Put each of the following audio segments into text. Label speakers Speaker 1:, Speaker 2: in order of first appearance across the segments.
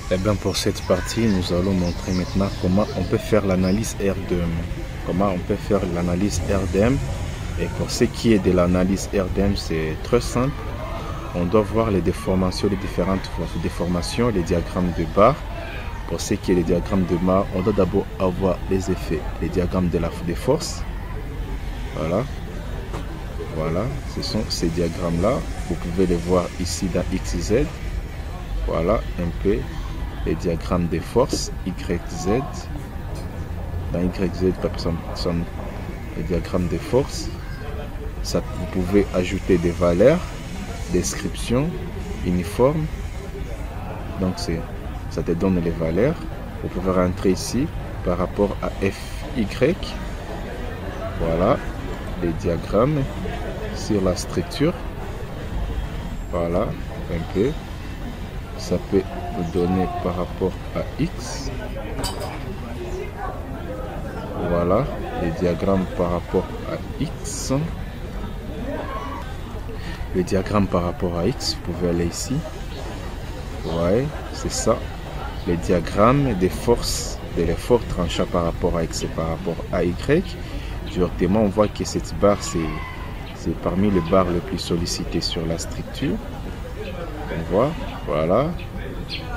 Speaker 1: Eh bien, pour cette partie, nous allons montrer maintenant comment on peut faire l'analyse RDM. Comment on peut faire l'analyse RDM. Et pour ce qui est de l'analyse RDM, c'est très simple. On doit voir les déformations, les différentes déformations, les diagrammes de barre. Pour ce qui est des diagrammes de barre, on doit d'abord avoir les effets, les diagrammes des forces. Voilà. Voilà, ce sont ces diagrammes-là. Vous pouvez les voir ici dans XZ. Voilà un peu les diagrammes des forces YZ. Dans YZ, sont les diagrammes des forces. Ça, vous pouvez ajouter des valeurs, description, uniforme. Donc ça te donne les valeurs. Vous pouvez rentrer ici par rapport à FY. Voilà les diagrammes sur la structure. Voilà un peu. Ça peut vous donner par rapport à X. Voilà les diagrammes par rapport à X. Le diagramme par rapport à X, vous pouvez aller ici. Ouais, c'est ça. Les diagrammes des forces, de l'effort tranchant par rapport à X et par rapport à Y. Directement, on voit que cette barre, c'est parmi les barres les plus sollicitées sur la structure. On voit, voilà,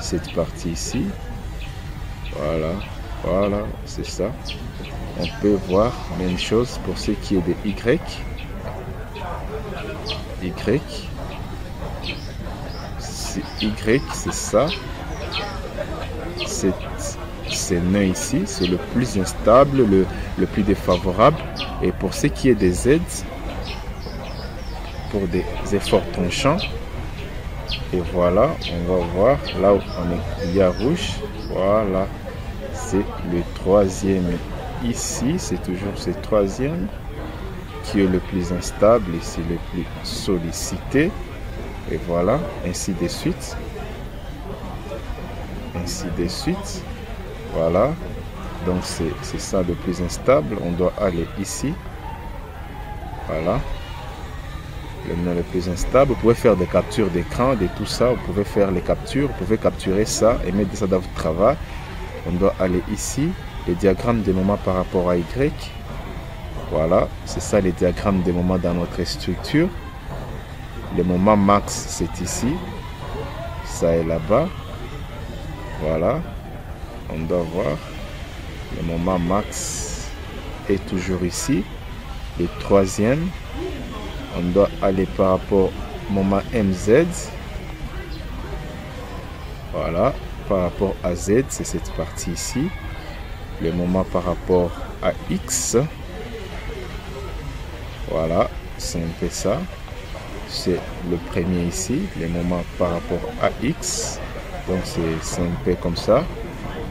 Speaker 1: cette partie ici. Voilà, voilà, c'est ça. On peut voir même chose pour ce qui est de Y. Y, c'est ça. Ces nœuds ici, c'est le plus instable, le plus défavorable. Et pour ce qui est des Z, pour des efforts tranchants, et voilà, on va voir là où il y a rouge. Voilà, c'est le troisième ici, c'est toujours ce troisième qui est le plus instable et c'est le plus sollicité. Et voilà, ainsi de suite. Ainsi de suite. Voilà. Donc c'est ça le plus instable. On doit aller ici. Voilà. Le nœud le plus instable. Vous pouvez faire des captures d'écran, de tout ça. Vous pouvez faire les captures. Vous pouvez capturer ça et mettre ça dans votre travail. On doit aller ici. Les diagrammes des moments par rapport à Y. Voilà. C'est ça les diagrammes des moments dans notre structure. Le moment max, c'est ici. Ça est là-bas. Voilà. On doit voir. Le moment max est toujours ici. Le troisième. On doit aller par rapport au moment MZ. Voilà. Par rapport à Z, c'est cette partie ici. Le moment par rapport à X. Voilà. C'est un peu ça. C'est le premier ici, les moments par rapport à X. Donc c'est un peu comme ça.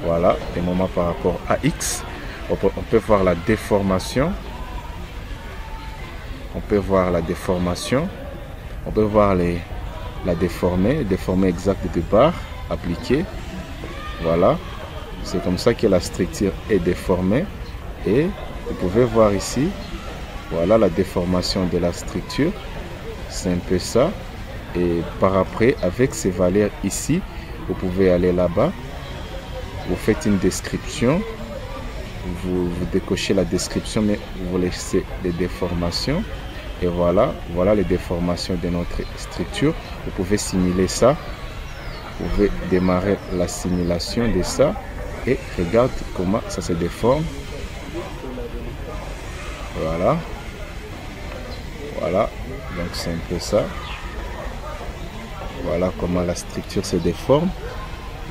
Speaker 1: Voilà, les moments par rapport à X. On peut voir la déformation. On peut voir la déformation. On peut voir la déformée exacte de barre appliquée. Voilà, c'est comme ça que la structure est déformée. Et vous pouvez voir ici, voilà la déformation de la structure. C'est un peu ça. Et par après, avec ces valeurs ici, vous pouvez aller là-bas. Vous faites une description. Vous décochez la description, mais vous laissez les déformations. Et voilà, voilà les déformations de notre structure. Vous pouvez simuler ça. Vous pouvez démarrer la simulation de ça. Et regarde comment ça se déforme. Voilà. Voilà, donc c'est un peu ça. Voilà comment la structure se déforme.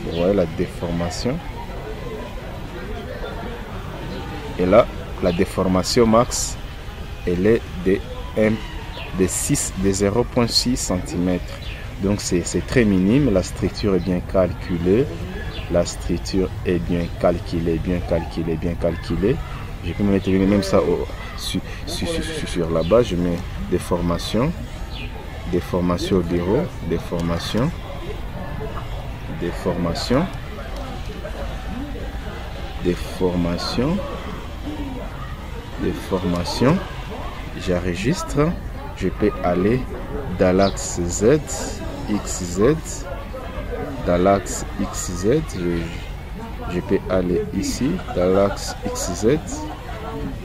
Speaker 1: Vous voyez la déformation. Et là, la déformation max, elle est de 0,6 cm. Donc c'est très minime. La structure est bien calculée. La structure est bien calculée, bien calculée, bien calculée. Je peux mettre même ça sur la base. Je mets déformation, déformation 0, déformation, déformation, déformation, déformation. J'enregistre. Je peux aller dans l'axe Z, XZ, dans l'axe XZ. Je peux aller ici dans l'axe XZ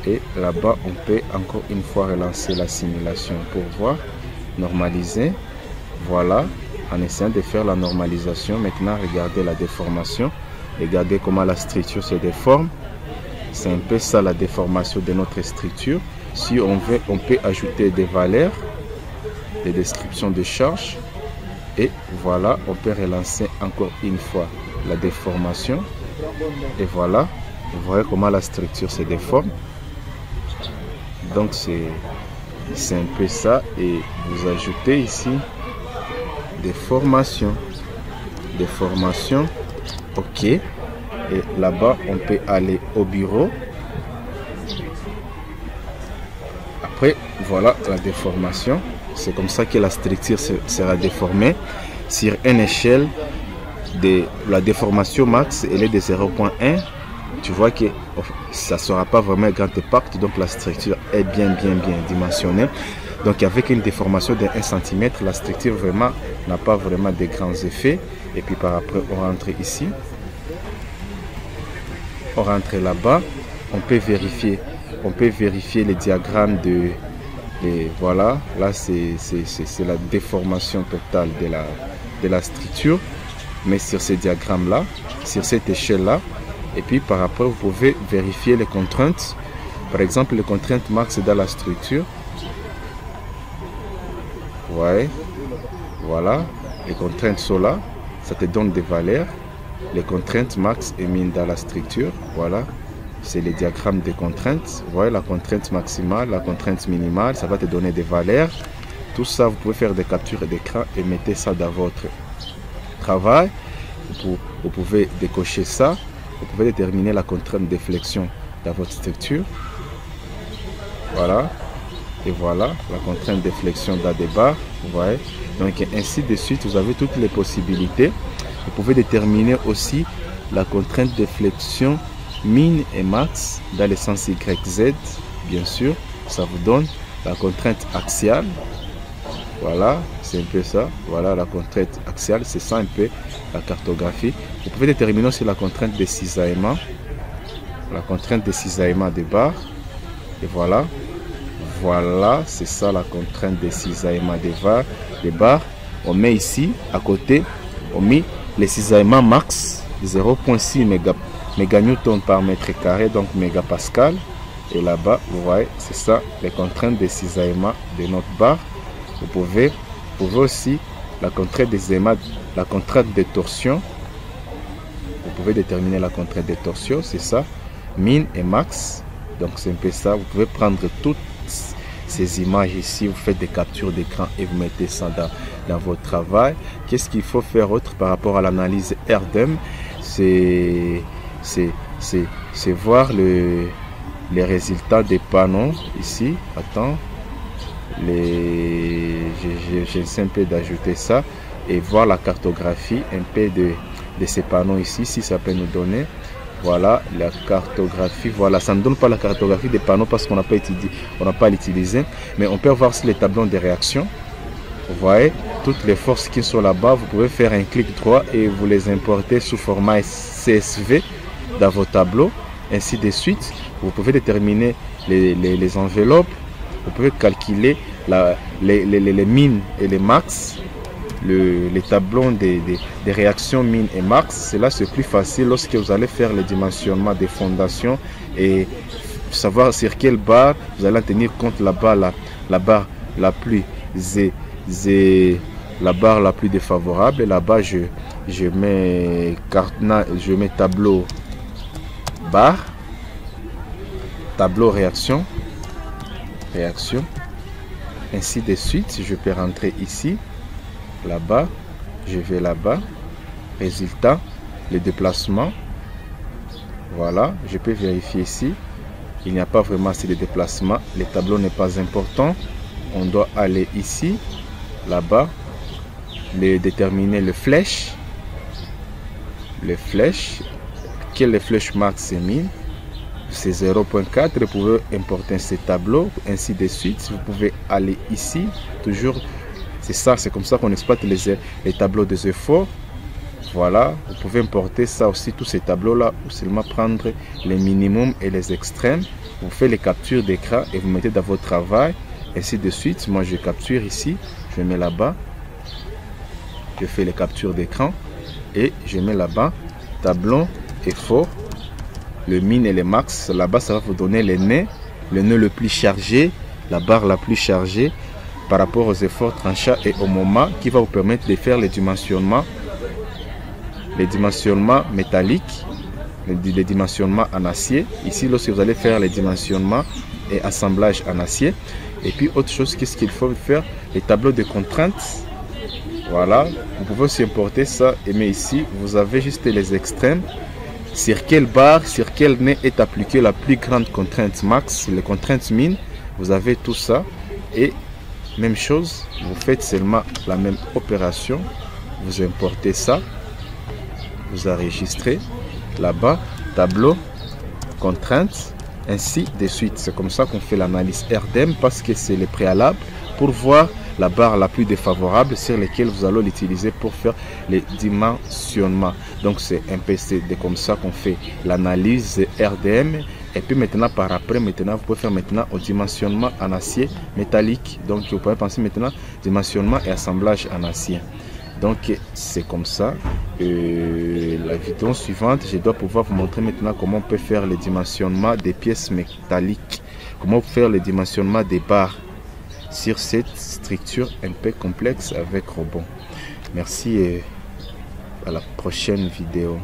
Speaker 1: et là-bas on peut encore une fois relancer la simulation pour voir, normaliser. Voilà, en essayant de faire la normalisation. Maintenant regardez la déformation, regardez comment la structure se déforme. C'est un peu ça la déformation de notre structure. Si on veut, on peut ajouter des valeurs, des descriptions de charges. Et voilà, on peut relancer encore une fois la déformation. Et voilà, vous voyez comment la structure se déforme. Donc c'est un peu ça. Et vous ajoutez ici des formations. Des formations. OK. Et là-bas, on peut aller au bureau. Après, voilà la déformation. C'est comme ça que la structure sera déformée. Sur une échelle de la déformation max, elle est de 0.1. Tu vois que ça ne sera pas vraiment un grand impact. Donc la structure est bien dimensionnée. Donc avec une déformation de 1 cm, la structure vraiment n'a pas vraiment de grands effets. Et puis par après, on rentre ici. On rentre là-bas. On peut vérifier les diagrammes de... Et voilà, là c'est la déformation totale de la structure. Mais sur ces diagrammes-là, sur cette échelle-là, et puis par après, vous pouvez vérifier les contraintes. Par exemple, les contraintes max dans la structure. Ouais, voilà, les contraintes sont là, ça te donne des valeurs. Les contraintes max et min dans la structure, voilà. C'est les diagrammes des contraintes. Vous voyez la contrainte maximale, la contrainte minimale, ça va te donner des valeurs. Tout ça, vous pouvez faire des captures d'écran et mettez ça dans votre travail. Vous pouvez décocher ça. Vous pouvez déterminer la contrainte de flexion dans votre structure. Voilà. Et voilà, la contrainte de flexion dans des barres. Vous voyez. Donc ainsi de suite, vous avez toutes les possibilités. Vous pouvez déterminer aussi la contrainte de flexion min et max dans le sens YZ, bien sûr. Ça vous donne la contrainte axiale. Voilà, c'est un peu ça. Voilà la contrainte axiale, c'est ça un peu la cartographie. Vous pouvez déterminer aussi la contrainte de cisaillement. La contrainte de cisaillement des barres. Et voilà. Voilà, c'est ça la contrainte de cisaillement des barres. On met ici, à côté, on met les cisaillements max, 0.6 méganewton par mètre carré, donc mégapascal. Et là-bas, vous voyez, c'est ça, les contraintes de cisaillement de notre barre. Vous pouvez aussi, la contrainte de torsion. Vous pouvez déterminer la contrainte de torsion, c'est ça, min et max. Donc c'est un peu ça. Vous pouvez prendre toutes ces images ici, vous faites des captures d'écran et vous mettez ça dans votre travail. Qu'est-ce qu'il faut faire autre par rapport à l'analyse RDEM? C'est voir les résultats des panneaux ici. Attends, j'essaie un peu d'ajouter ça et voir la cartographie un peu de ces panneaux ici, si ça peut nous donner. Voilà la cartographie. Voilà, ça ne donne pas la cartographie des panneaux parce qu'on n'a pas l'utilisé, mais on peut voir aussi les tableaux de réaction. Vous voyez toutes les forces qui sont là-bas. Vous pouvez faire un clic droit et vous les importer sous format CSV dans vos tableaux, ainsi de suite. Vous pouvez déterminer les enveloppes. Vous pouvez calculer les min et les max. Les tableaux des réactions min et max. Cela c'est plus facile lorsque vous allez faire le dimensionnement des fondations et savoir sur quelle barre vous allez tenir compte. La barre la plus défavorable, et là-bas je mets tableau barre, tableau réaction, ainsi de suite. Je peux rentrer ici, là-bas, je vais là-bas, résultat, les déplacements. Voilà, je peux vérifier ici. Il n'y a pas vraiment assez de déplacements. Le tableau n'est pas important. On doit aller ici, là-bas, déterminer le flèche. Quelle est le flèche max et min? C'est 0.4. Vous pouvez importer ces tableaux, ainsi de suite. Vous pouvez aller ici, toujours. C'est ça, c'est comme ça qu'on exploite les tableaux des efforts. Voilà, vous pouvez importer ça aussi, tous ces tableaux là, ou seulement prendre les minimums et les extrêmes. Vous faites les captures d'écran et vous mettez dans votre travail, ainsi de suite. Moi je capture ici, je mets là-bas, je fais les captures d'écran et je mets là-bas tableau effort, le min et le max. Là-bas ça va vous donner les nœuds, le nœud le plus chargé, la barre la plus chargée par rapport aux efforts tranchants et au moment, qui va vous permettre de faire les dimensionnements métalliques, les dimensionnements en acier. Ici, lorsque vous allez faire les dimensionnements et assemblage en acier. Et puis, autre chose, qu'est-ce qu'il faut faire? Les tableaux de contraintes. Voilà, vous pouvez aussi importer ça. Mais ici, vous avez juste les extrêmes. Sur quelle barre, sur quel nez est appliquée la plus grande contrainte max, les contraintes min. Vous avez tout ça. Et même chose, vous faites seulement la même opération. Vous importez ça. Vous enregistrez là-bas, tableau, contraintes, ainsi de suite. C'est comme ça qu'on fait l'analyse RDM, parce que c'est le préalable pour voir la barre la plus défavorable sur laquelle vous allez l'utiliser pour faire les dimensionnements. Donc c'est un peu comme ça qu'on fait l'analyse RDM. Et puis maintenant, par après, maintenant, vous pouvez faire maintenant au dimensionnement en acier métallique. Donc vous pouvez penser maintenant dimensionnement et assemblage en acier. Donc c'est comme ça. La vidéo suivante, je dois pouvoir vous montrer maintenant comment on peut faire le dimensionnement des pièces métalliques, comment faire le dimensionnement des barres sur cette structure un peu complexe avec robot. Merci et à la prochaine vidéo.